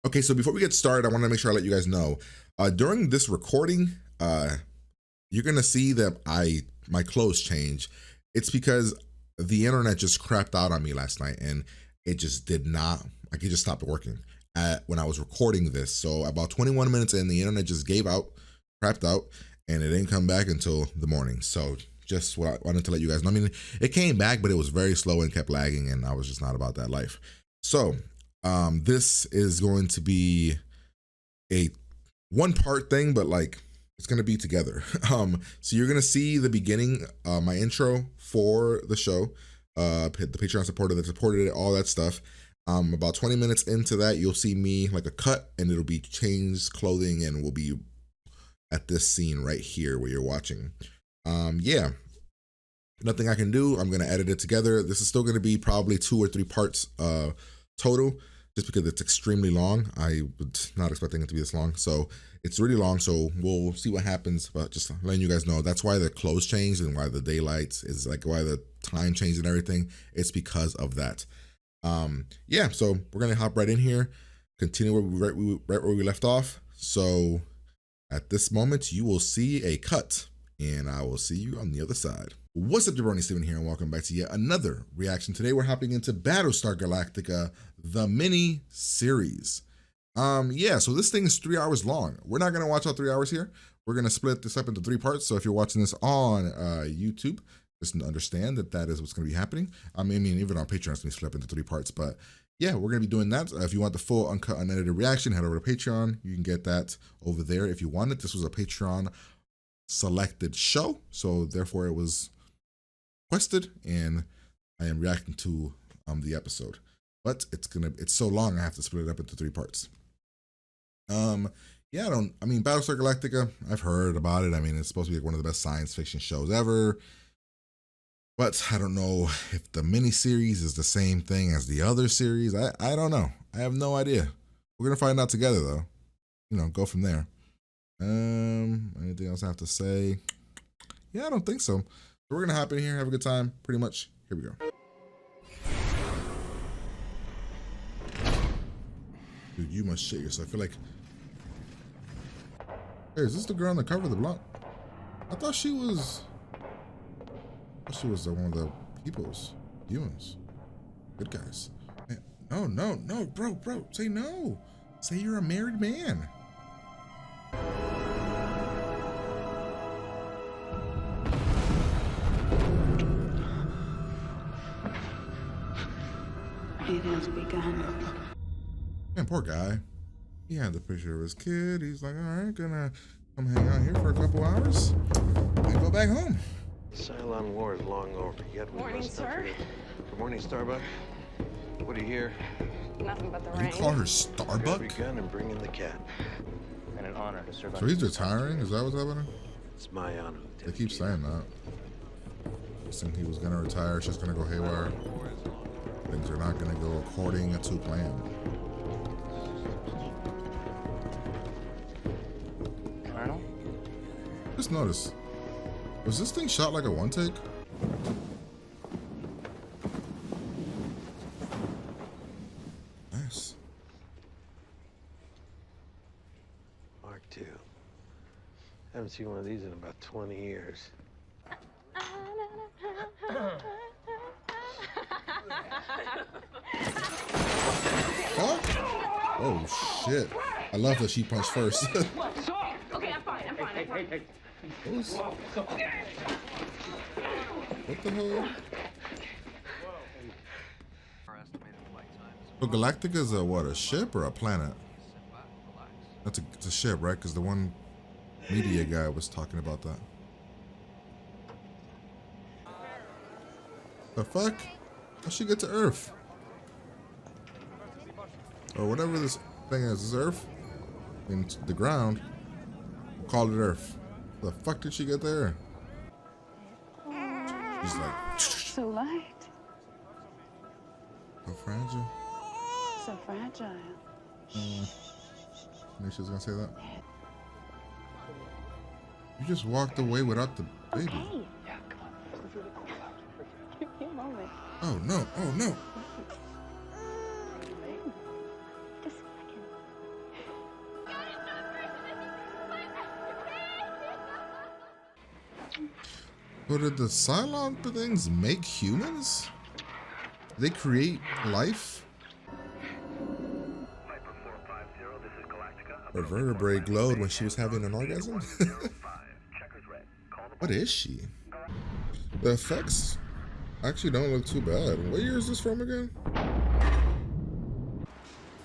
Okay, so before we get started, I want to make sure I let you guys know. During this recording, you're gonna see that my clothes change. It's because the internet just crapped out on me last night, and it just did not. Like it just stopped working when I was recording this. So about 21 minutes in, the internet just gave out, crapped out, and it didn't come back until the morning. So just what I wanted to let you guys know. I mean, it came back, but it was very slow and kept lagging, and I was just not about that life. So this is going to be a one part thing, but like it's gonna be together. So you're gonna see the beginning, my intro for the show, the Patreon supporter that supported it, all that stuff. About 20 minutes into that, you'll see me like a cut, and it'll be changed clothing, and we'll be at this scene right here where you're watching. Yeah, nothing I can do. I'm gonna edit it together. This is still gonna be probably 2 or 3 parts total, just because it's extremely long. I was not expecting it to be this long, so it's really long. So we'll see what happens, but just letting you guys know, that's why the clothes changed and why the daylights is like why the time changed and everything. It's because of that. Yeah, so we're gonna hop right in here, continue right where we left off. So at this moment, you will see a cut, and I will see you on the other side. What's up, Jabroni Steven here, and welcome back to yet another reaction. Today we're hopping into Battlestar Galactica, the mini series. Yeah, so this thing is 3 hours long. We're not gonna watch all 3 hours here. We're gonna split this up into 3 parts. So if you're watching this on YouTube, just understand that that is what's gonna be happening. I mean, even on Patreon, it's gonna be split up into 3 parts. But yeah, we're gonna be doing that. If you want the full uncut, unedited reaction, head over to Patreon. You can get that over there if you want it. This was a Patreon selected show, so therefore it was requested, and I am reacting to the episode. But it's so long I have to split it up into 3 parts. Yeah, I mean Battlestar Galactica, I've heard about it. I mean, it's supposed to be like one of the best science fiction shows ever. But I don't know if the miniseries is the same thing as the other series. I don't know. I have no idea. We're gonna find out together though. You know, go from there. Anything else I have to say? Yeah, I don't think so. We're gonna hop in here, have a good time, pretty much. Here we go. Dude, you must shit yourself. I feel like, hey, is this the girl on the cover of the block? I thought she was one of the peoples, humans, good guys. Man, no, bro, say no. Say you're a married man. It has begun. Man, poor guy. He had the picture of his kid. He's like, all right, gonna come hang out here for a couple hours and go back home. Cylon war is long over. You got Morning, sir. Good morning, Starbuck. What do you hear? Nothing but the You rain. call her Grab your Starbuck? gun and bring in the cat. And an honor to serve. So he's retiring? Is that what's happening? It's my honor. They keep saying that. Saying he was gonna retire, it's just gonna go haywire. Things are not gonna go according to plan. Colonel? Just notice, was this thing shot like a one take? Nice. Mark II. Haven't seen one of these in about 20 years. Fuck? Oh shit. I love that she punched first. Okay, I'm fine. What the hell? So Galactica is a what, a ship or a planet? It's a ship, right? Because the one media guy was talking about that. The fuck? How'd she get to Earth? Or whatever this thing is. Is Earth? I mean, the ground. We'll call it Earth. The fuck did she get there? She's like, So light. so fragile. So fragile. Knew she was gonna say that. You just walked away without the baby. Okay. Yeah, come on. Give me a moment. Oh no, oh no. Just a second. So did the Cylon things make humans? They create life? Her vertebrae glowed when she was having an orgasm? What is she? The effects actually don't look too bad. What year is this from again? I'm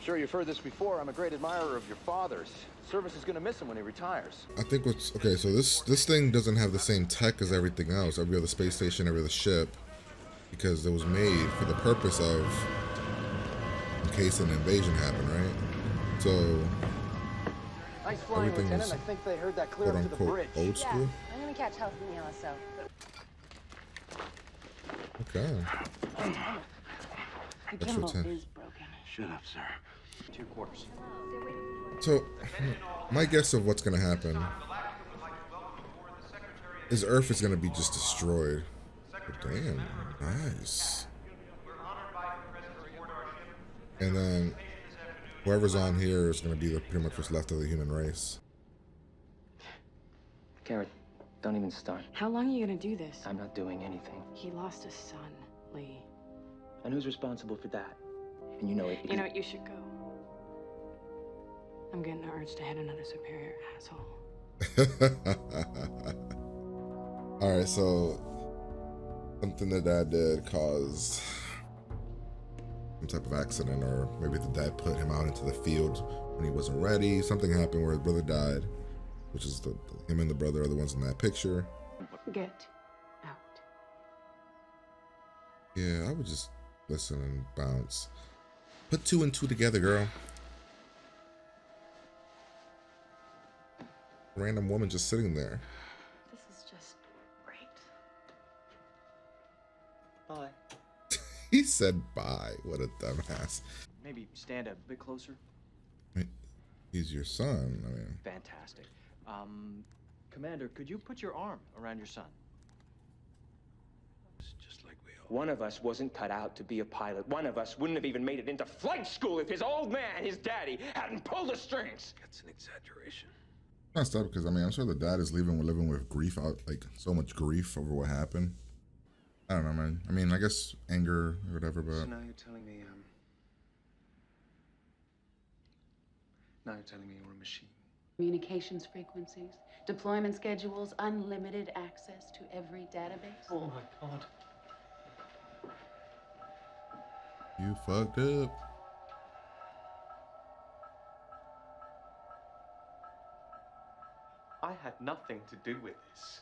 sure you've heard this before. I'm a great admirer of your father's. Service is gonna miss him when he retires. I think what's okay, so this thing doesn't have the same tech as everything else, every other space station, every other ship, because it was made for the purpose of in case an invasion happened, right? So Nice flying, everything Lieutenant. is I think they heard that clear quote up to the unquote bridge. old school. Yeah, I'm gonna catch Health and the LSO. Okay. The That's gimbal your 10. is broken. Shut up, sir. 2 quarters. So my guess of what's gonna happen is Earth is gonna be just destroyed. But damn, nice. And then whoever's on here is gonna be the pretty much what's left of the human race. Garrett, don't even start. How long are you gonna do this? I'm not doing anything. He lost a son, Lee. And who's responsible for that? And you know it. You know what? You should go. I'm getting the urge to hit another superior asshole. All right, so something that dad did caused some type of accident, or maybe the dad put him out into the field when he wasn't ready. Something happened where his brother died, which is him and the brother are the ones in that picture. Get out. Yeah, I would just listen and bounce. Put 2 and 2 together, girl. Random woman just sitting there. This is just great. Bye. He said bye. What a dumbass. Maybe stand a bit closer. He's your son. I mean, Fantastic. Commander, could you put your arm around your son? It's just like we all. One of us wasn't cut out to be a pilot. One of us wouldn't have even made it into flight school if his old man, his daddy, hadn't pulled the strings. That's an exaggeration. messed up because I mean I'm sure the dad is living with grief out, like so much grief over what happened. I don't know, man. I mean, I guess anger or whatever, but So now you're telling me, you're a machine. Communications frequencies, deployment schedules, unlimited access to every database. Oh my God. you fucked up. I had nothing to do with this.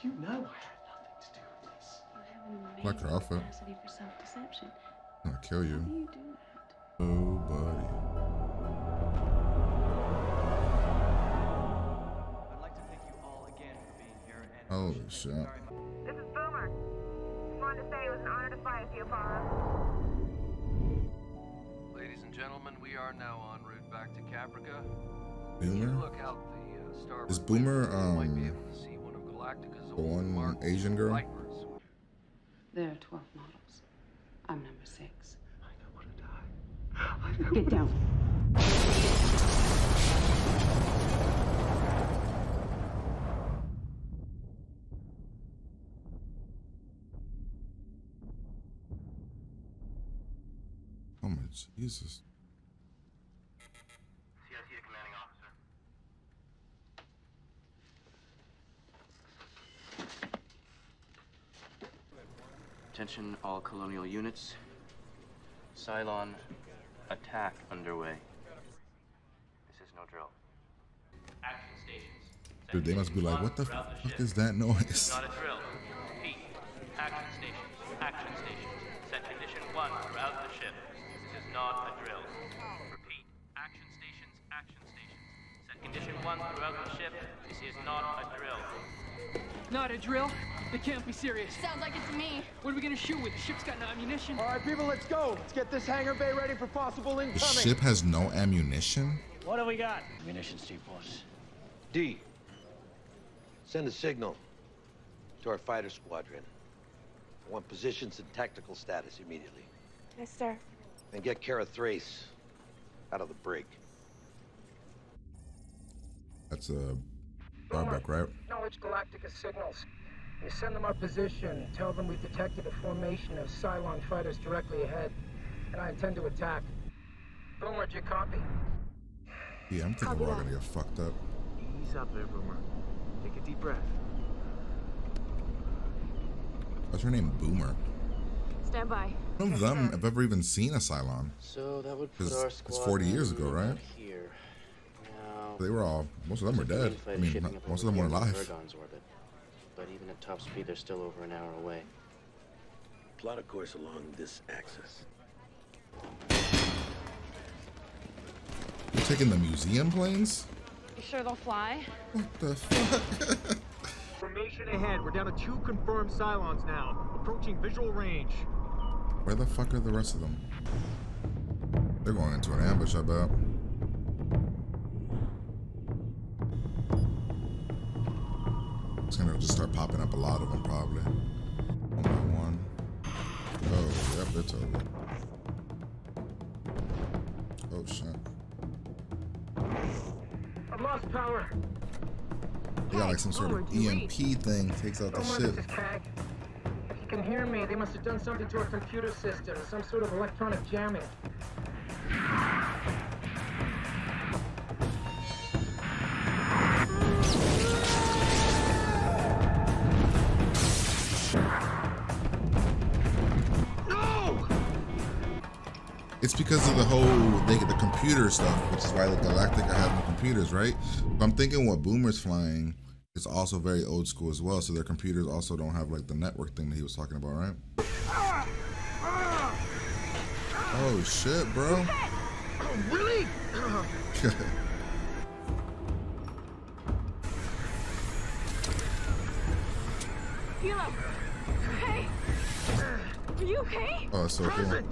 You know I had nothing to do with this. You have an Like her amazing outfit. capacity for self-deception. I'll kill How you. do you do that? Oh, buddy. I'd like to thank you all again for being here and Holy shit. This is Boomer. Just wanted to say it was an honor to fly with you, Apollo. Ladies and gentlemen, we are now en route back to Caprica. Boomer? Look out the starboard Is Boomer, window, you might be able to see one of Galactica's the old one Mark Asian girl? Vipers. There are 12 models. I'm number 6. I don't want to die. Get down. Oh my Jesus. CIC to commanding officer. Attention all colonial units. Cylon attack underway. This is no drill. Action stations. Dude, they must be like, what the fuck is that noise? Not a drill. Repeat. Action stations. Action stations. Set condition 1 throughout the ship. This is not a drill. Repeat. Action stations. Action stations. Set condition 1 throughout the ship. This is not a drill. Not a drill? It can't be serious. Sounds like it's me. What are we gonna shoot with? The ship's got no ammunition. All right, people, let's go. Let's get this hangar bay ready for possible The incoming. ship has no ammunition? What do we got? Munitions, Chief Boss. D, send a signal to our fighter squadron. I want positions and tactical status immediately. Yes, sir. And get Kara Thrace out of the brig. That's a Starbuck, right? Acknowledge Galactica signals. You send them our position. Tell them we've detected a formation of Cylon fighters directly ahead, and I intend to attack. Boomer, do you copy? Yeah, I'm thinking we're all gonna get fucked up. Ease up there, Boomer. Take a deep breath. What's her name? Boomer. Stand by. None of them have ever even seen a Cylon. So that would put our squad It's 40 years ago, right? Here. Now, They were all, most of them were dead. I mean, most of them were alive. Virgon's orbit. But even at top speed, they're still over an hour away. Plot a course along this axis. You're taking the museum planes? You sure they'll fly? What the fuck? Formation ahead. We're down to 2 confirmed Cylons now. Approaching visual range. Where the fuck are the rest of them? They're going into an ambush, I bet. It's gonna just start popping up a lot of them, probably. One by one. Oh, yep, it's over. Oh, shit. I've lost power. They got like some sort of EMP thing, takes out the shit. This is CAG. If you can hear me, they must have done something to our computer system, some sort of electronic jamming. It's because of the whole the computer stuff, which is why the Galactica had no computers, right? But I'm thinking what Boomer's flying is also very old school as well, so their computers also don't have like the network thing that he was talking about, right? Oh shit, bro. Oh, really? Hilo! Hey! Are you okay? Oh, it's so cool.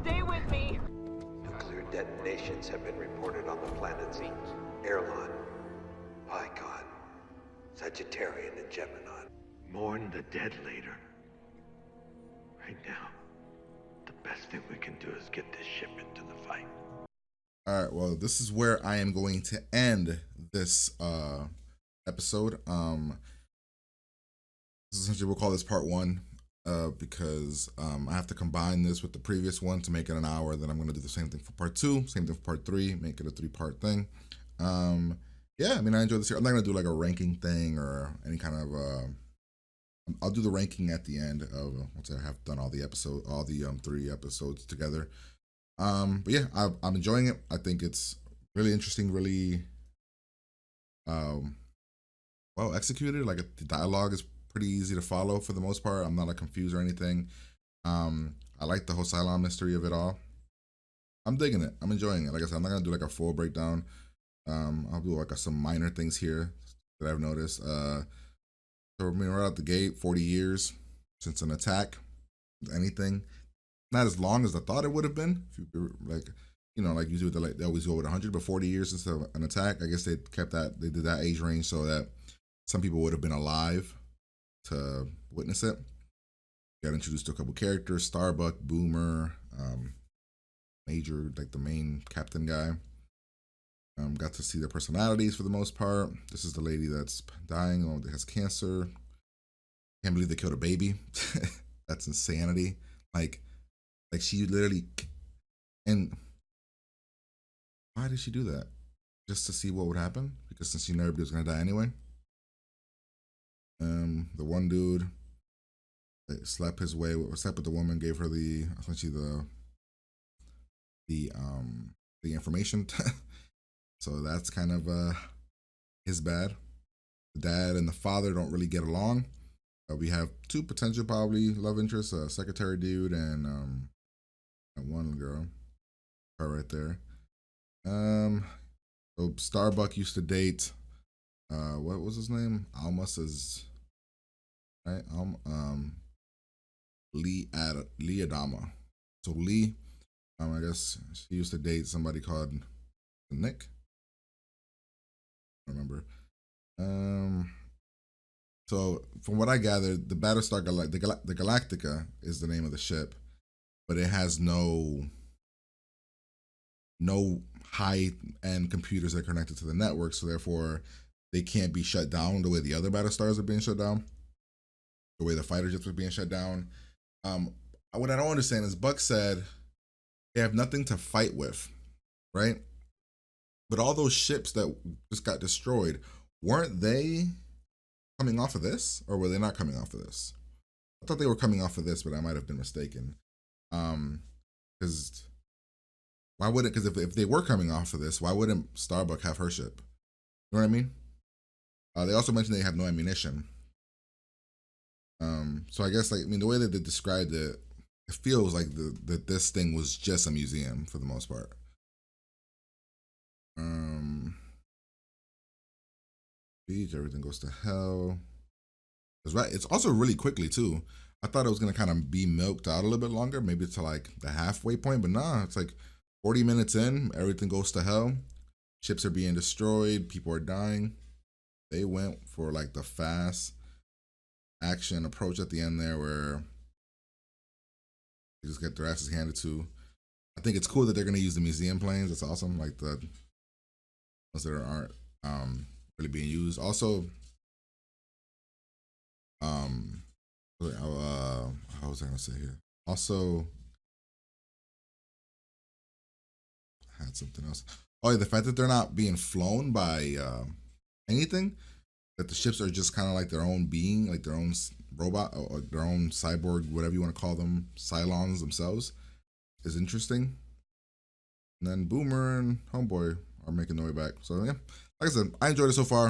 Stay with me. Nuclear detonations have been reported on the planets Erlon, Pycon, Sagittarian, and Gemini. Mourn the dead later. Right now, the best thing we can do is get this ship into the fight. All right, well, this is where I am going to end this episode. Essentially, we'll call this part 1. Because I have to combine this with the previous one to make it an hour. Then I'm going to do the same thing for part 2, same thing for part 3, make it a 3-part thing. Yeah, I mean, I enjoyed this here. I'm not going to do like a ranking thing or any kind of, I'll do the ranking at the end of once I have done all the 3 episodes together. But yeah, I'm enjoying it. I think it's really interesting, really well executed. Like the dialogue is pretty easy to follow for the most part. I'm not like confused or anything. I like the whole Cylon mystery of it all. I'm digging it. I'm enjoying it. Like I said, I'm not gonna do like a full breakdown. I'll do like some minor things here that I've noticed. So I mean, right out the gate, 40 years since an attack, anything. Not as long as I thought it would have been. If you like, you know, like usually they always go with 100, but 40 years since an attack. I guess they kept that. They did that age range so that some people would have been alive to witness it. Got introduced to a couple characters: Starbuck, Boomer, Major, like the main captain guy. Got to see their personalities for the most part. This is the lady that's dying or that has cancer. Can't believe they killed a baby. That's insanity. Like she literally. And why did she do that? Just to see what would happen? Because since she knew everybody was gonna die anyway. The one dude slept with the woman, gave her essentially the information. So that's kind of his bad. The dad and the father don't really get along. We have 2 potential probably love interests, a secretary dude and one girl. Her right there. So Starbuck used to date what was his name? Almas's right? Lee Adama. So Lee, I guess she used to date somebody called Nick. I remember. So from what I gathered, the Battlestar the Galactica is the name of the ship, but it has no high-end computers that are connected to the network. So therefore, they can't be shut down the way the other Battlestars are being shut down, the way the fighter jets are being shut down. What I don't understand is Buck said they have nothing to fight with, right? But all those ships that just got destroyed, weren't they coming off of this, or were they not coming off of this? I thought they were coming off of this, but I might have been mistaken. Because why wouldn't? Because if they were coming off of this, why wouldn't Starbuck have her ship? You know what I mean? They also mentioned they have no ammunition. So I guess, like, I mean, the way that they described it, it feels like that this thing was just a museum for the most part. Beach, everything goes to hell. It's right. It's also really quickly too. I thought it was gonna kind of be milked out a little bit longer, maybe to like the halfway point, but nah, it's like 40 minutes in, everything goes to hell. Ships are being destroyed, people are dying. They went for like the fast action approach at the end there, where they just get their asses handed to. I think it's cool that they're gonna use the museum planes. That's awesome. Like the ones that aren't really being used. Also, how was I gonna say here? Also, I had something else. Oh yeah, the fact that they're not being flown by anything, that the ships are just kind of like their own being, like their own robot or their own cyborg, whatever you want to call them, Cylons themselves, is interesting. And then Boomer and Homeboy are making their way back. So yeah, like I said, I enjoyed it so far.